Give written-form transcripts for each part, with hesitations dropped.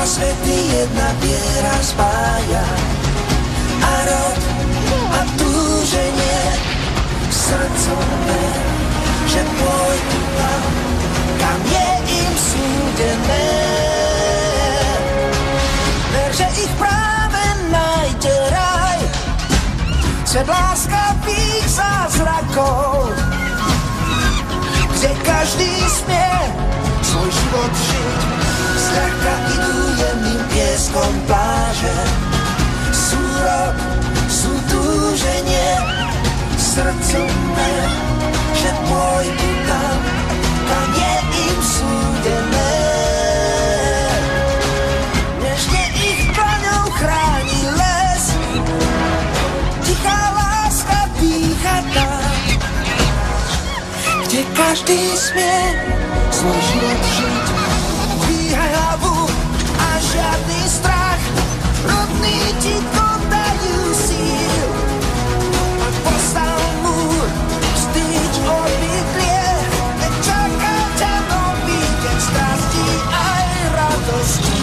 svety jedna viera spája. A rod a túženie srdcom ver, že pôjdu tam, kam je im súdené. Ver, že ich práve nájde raj, svet láskavých zázrakov, kde každý smie svoj život žiť. Zľahka idú jemným pieskom pláže, sú rod, sú túženie, srdcom ver, že pôjdu tam, kam je im súdené. Nežne ich dlaňou chráni les, tichá láska dýcha tam, kde každý smie svoj život žiť. Dvíhaj hlavu a žiadny strach, rodný ti dodajú síl. Ak postav múr, vstýč obydlie, veď čaká ťa nový deň strastí aj radostí.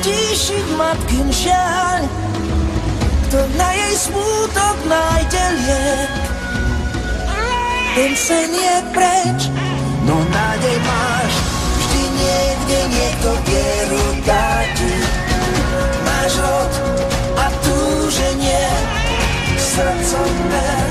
Stíšiť matkin žiaľ, kto na jej smútok nájde liek. Ten sen je preč, no nádej máš, vždy niekde niekto vieru dá ti. Máš rod a túženie, srdcom ver,